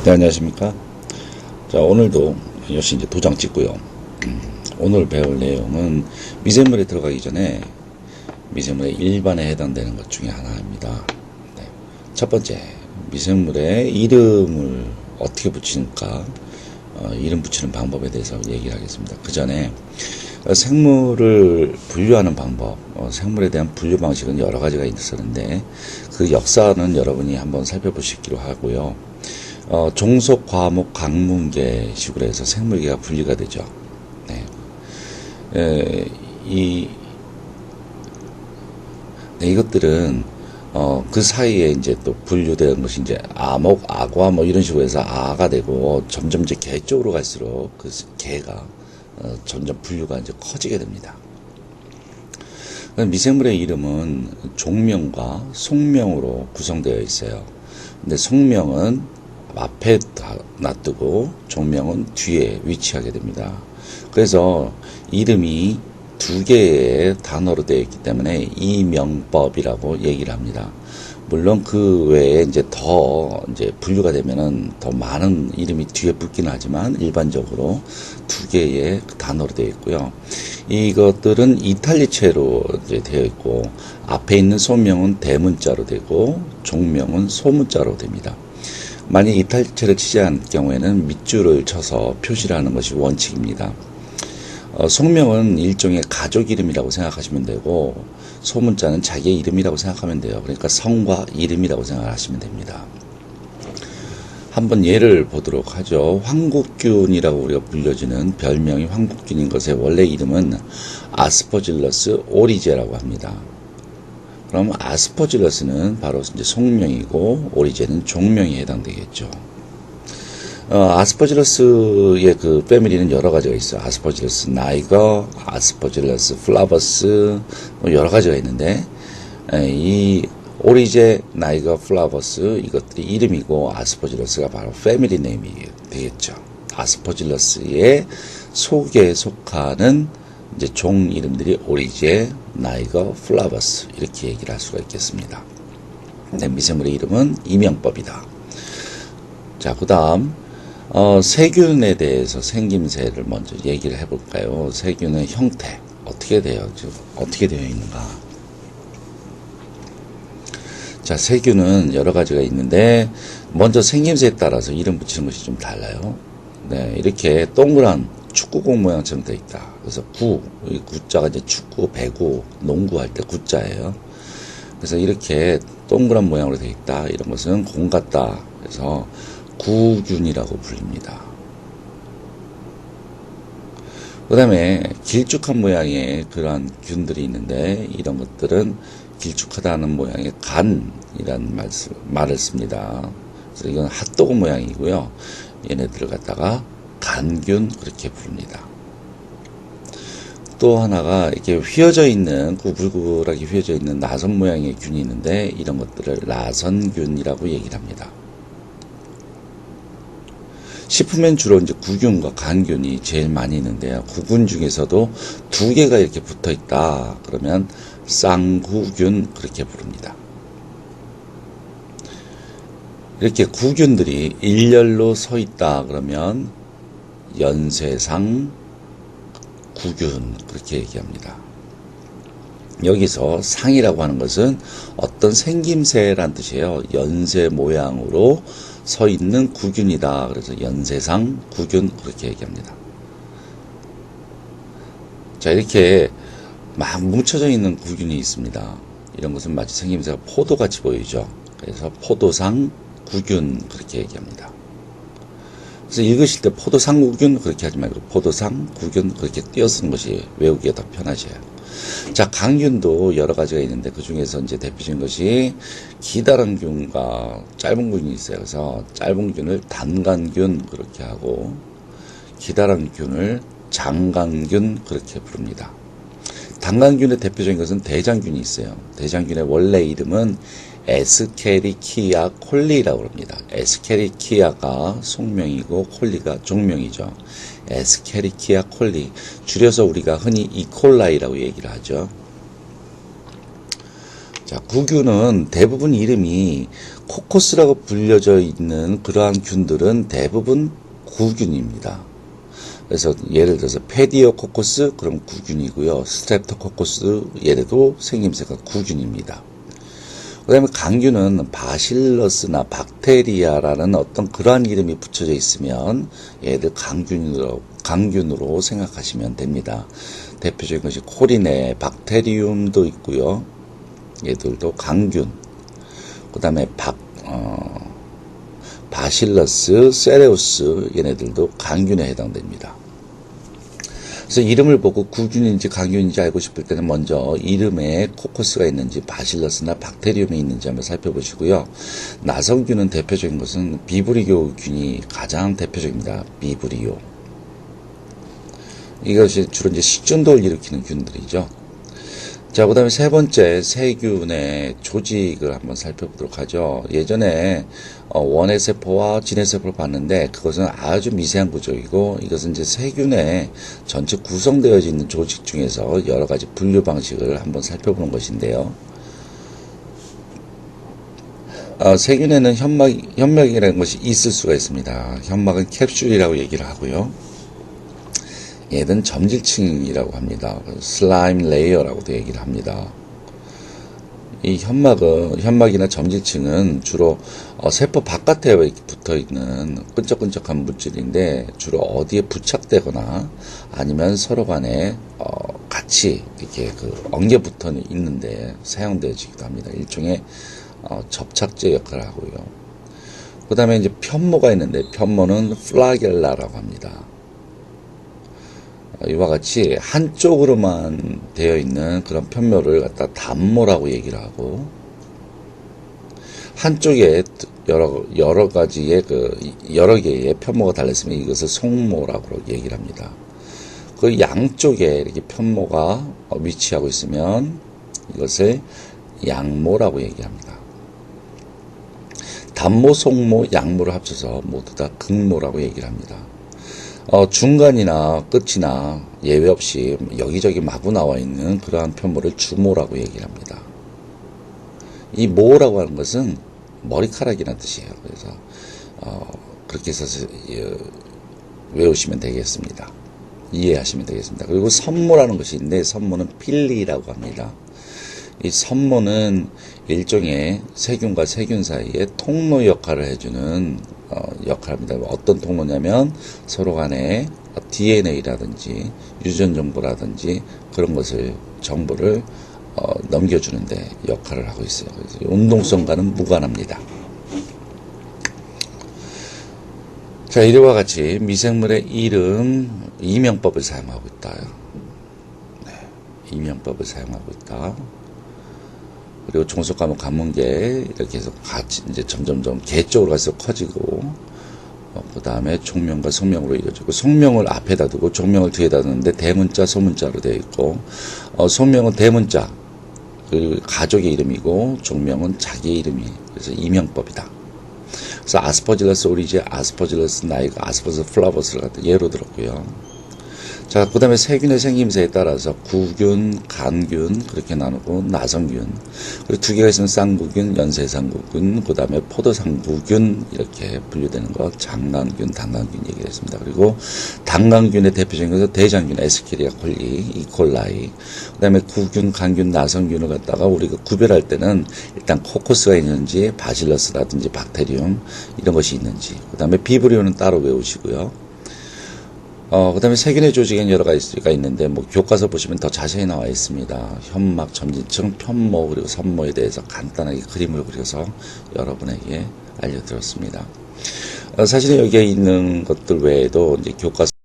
네, 안녕하십니까. 자, 오늘도 역시 이제 도장 찍고요. 오늘 배울 내용은 미생물에 들어가기 전에 미생물의 일반에 해당되는 것 중에 하나입니다. 네. 첫 번째, 미생물의 이름을 어떻게 붙이는가, 이름 붙이는 방법에 대해서 얘기를 하겠습니다. 그 전에 생물을 분류하는 방법, 생물에 대한 분류 방식은 여러 가지가 있었는데 그 역사는 여러분이 한번 살펴보시기로 하고요. 종속, 과목, 강문계 식으로 해서 생물계가 분리가 되죠. 네. 이것들은 그 사이에 이제 또 분류되는 것이 이제 아목, 악화 뭐 이런 식으로 해서 아가 되고 점점 이제 개 쪽으로 갈수록 그 개가 점점 분류가 이제 커지게 됩니다. 미생물의 이름은 종명과 속명으로 구성되어 있어요. 근데 속명은 앞에 놔두고 종명은 뒤에 위치하게 됩니다. 그래서 이름이 두 개의 단어로 되어 있기 때문에 이명법이라고 얘기를 합니다. 물론 그 외에 이제 분류가 되면은 더 많은 이름이 뒤에 붙기는 하지만 일반적으로 두 개의 단어로 되어 있고요. 이것들은 이탈리체로 이제 되어 있고 앞에 있는 소명은 대문자로 되고 종명은 소문자로 됩니다. 만약 이탈리체를 치지 않을 경우에는 밑줄을 쳐서 표시를 하는 것이 원칙입니다. 속명은 일종의 가족 이름이라고 생각하시면 되고 소문자는 자기의 이름이라고 생각하면 돼요. 그러니까 성과 이름이라고 생각하시면 됩니다. 한번 예를 보도록 하죠. 황국균이라고 우리가 불려지는 별명이 황국균인 것의 원래 이름은 아스퍼질러스 오리제라고 합니다. 그럼 아스퍼질러스는 바로 이제 속명이고 오리제는 종명에 해당되겠죠. 아스퍼질러스의 그 패밀리는 여러 가지가 있어요. 아스퍼질러스 나이거, 아스퍼질러스 플라버스, 뭐 여러 가지가 있는데, 이 오리제, 나이거, 플라버스 이것들이 이름이고 아스퍼질러스가 바로 패밀리 네임이 되겠죠. 아스퍼질러스의 속에 속하는 이제 종 이름들이 오리제, 나이거, 플라버스 이렇게 얘기를 할 수가 있겠습니다. 네, 미생물의 이름은 이명법이다. 자, 그 다음 세균에 대해서 생김새를 먼저 얘기를 해볼까요? 세균의 형태 어떻게 돼요? 어떻게 되어 있는가? 자, 세균은 여러 가지가 있는데 먼저 생김새에 따라서 이름 붙이는 것이 좀 달라요. 네, 이렇게 동그란 축구공 모양처럼 되어 있다. 그래서 이 구자가 이제 축구, 배구, 농구할 때 구자예요. 그래서 이렇게 동그란 모양으로 되어 있다. 이런 것은 공 같다. 그래서 구균이라고 불립니다. 그 다음에 길쭉한 모양의 그러한 균들이 있는데 이런 것들은 길쭉하다는 모양의 간이라는 말을 씁니다. 그래서 이건 핫도그 모양이고요. 얘네들을 갖다가 간균 그렇게 부릅니다. 또 하나가 이렇게 휘어져 있는 구불구불하게 휘어져 있는 나선 모양의 균이 있는데 이런 것들을 나선균이라고 얘기를 합니다. 식품엔 주로 이제 구균과 간균이 제일 많이 있는데요. 구균 중에서도 두 개가 이렇게 붙어 있다. 그러면 쌍구균 그렇게 부릅니다. 이렇게 구균들이 일렬로 서 있다. 그러면 연쇄상 구균 그렇게 얘기합니다. 여기서 상이라고 하는 것은 어떤 생김새란 뜻이에요. 연쇄 모양으로 서 있는 구균이다. 그래서 연쇄상 구균 그렇게 얘기합니다. 자, 이렇게 막 뭉쳐져 있는 구균이 있습니다. 이런 것은 마치 생김새가 포도같이 보이죠. 그래서 포도상 구균 그렇게 얘기합니다. 그래서 읽으실 때 포도상 구균 그렇게 하지 말고 포도상 구균 그렇게 띄어쓰는 것이 외우기에 더 편하셔요. 자, 강균도 여러 가지가 있는데 그 중에서 이제 대표적인 것이 기다란 균과 짧은 균이 있어요. 그래서 짧은 균을 단간균 그렇게 하고 기다란 균을 장간균 그렇게 부릅니다. 단간균의 대표적인 것은 대장균이 있어요. 대장균의 원래 이름은 에스케리키아 콜리라고 합니다. 에스케리키아가 속명이고 콜리가 종명이죠. 에스케리키아 콜리, 줄여서 우리가 흔히 이콜라이라고 얘기를 하죠. 자, 구균은 대부분 이름이 코코스라고 불려져 있는 그러한 균들은 대부분 구균입니다. 그래서 예를 들어서 페디오코코스 그럼 구균이고요. 스트랩토코코스 얘네도 생김새가 구균입니다. 그 다음에 강균은 바실러스나 박테리아라는 어떤 그러한 이름이 붙여져 있으면 얘들 강균으로 생각하시면 됩니다. 대표적인 것이 코리네, 박테리움도 있고요. 얘들도 강균. 그 다음에 바실러스, 세레우스 얘네들도 강균에 해당됩니다. 그래서 이름을 보고 구균인지 강균인지 알고 싶을 때는 먼저 이름에 코코스가 있는지 바실러스나 박테리움이 있는지 한번 살펴보시고요. 나성균은 대표적인 것은 비브리오균이 가장 대표적입니다. 비브리오. 이것이 주로 이제 식중독을 일으키는 균들이죠. 자, 그 다음에 세 번째 세균의 조직을 한번 살펴보도록 하죠. 예전에 원해세포와 진해세포를 봤는데 그것은 아주 미세한 구조이고 이것은 이제 세균의 전체 구성되어 있는 조직 중에서 여러 가지 분류 방식을 한번 살펴보는 것인데요. 세균에는 현막이라는 것이 있을 수가 있습니다. 현막은 캡슐이라고 얘기를 하고요. 얘는 점질층이라고 합니다. 슬라임 레이어라고도 얘기를 합니다. 이 현막이나 점질층은 주로 세포 바깥에 붙어 있는 끈적끈적한 물질인데 주로 어디에 부착되거나 아니면 서로 간에 같이 이렇게 엉겨 붙어 있는데 사용되어지기도 합니다. 일종의 접착제 역할을 하고요. 그 다음에 이제 편모가 있는데 편모는 플라겔라라고 합니다. 이와 같이 한쪽으로만 되어 있는 그런 편모를 갖다 단모라고 얘기를 하고 한쪽에 여러 가지의 여러 개의 편모가 달렸으면 이것을 속모라고 얘기를 합니다. 그 양쪽에 이렇게 편모가 위치하고 있으면 이것을 양모라고 얘기합니다. 단모, 속모, 양모를 합쳐서 모두 다 극모라고 얘기를 합니다. 중간이나 끝이나 예외 없이 여기저기 마구 나와 있는 그러한 편모를 주모라고 얘기를 합니다. 이 모라고 하는 것은 머리카락이라는 뜻이에요. 그래서 그렇게 해서 외우시면 되겠습니다. 이해하시면 되겠습니다. 그리고 선모라는 것이 있는데 선모는 필리라고 합니다. 이 선모는 일종의 세균과 세균 사이에 통로 역할을 해주는 역할입니다. 어떤 통로냐면 서로 간에 DNA라든지 유전 정보라든지 그런 것을 정보를 넘겨주는데 역할을 하고 있어요. 그래서 운동성과는 무관합니다. 자, 이와 같이 미생물의 이름 이명법을 사용하고 있다. 네, 이명법을 사용하고 있다. 그리고 종속과목 관문계 이렇게 해서 같이 이제 점점점 개 쪽으로 가서 커지고 그 다음에 종명과 속명으로 이루어지고 속명을 앞에다 두고 종명을 뒤에다 두는데 대문자 소문자로 되어 있고 속명은 대문자 그 가족의 이름이고 종명은 자기의 이름이 그래서 이명법이다. 그래서 아스퍼질러스 오리지, 아스퍼질러스 나이가, 아스퍼질러스 플라버스를 갖다 예로 들었고요. 자, 그 다음에 세균의 생김새에 따라서 구균, 간균 그렇게 나누고 나성균 그리고 두 개가 있으면 쌍구균, 연쇄상구균 그 다음에 포도상구균 이렇게 분류되는 것 장강균, 단강균 얘기를 했습니다. 그리고 단강균의 대표적인 것은 대장균, 에스케리아 콜리, 이콜라이 그 다음에 구균, 간균, 나성균을 갖다가 우리가 구별할 때는 일단 코코스가 있는지 바실러스라든지 박테리움 이런 것이 있는지 그 다음에 비브리오는 따로 외우시고요. 그 다음에 세균의 조직에는 여러 가지가 있는데, 교과서 보시면 더 자세히 나와 있습니다. 현막, 점진층, 편모, 그리고 선모에 대해서 간단하게 그림을 그려서 여러분에게 알려드렸습니다. 사실은 여기에 있는 것들 외에도 이제 교과서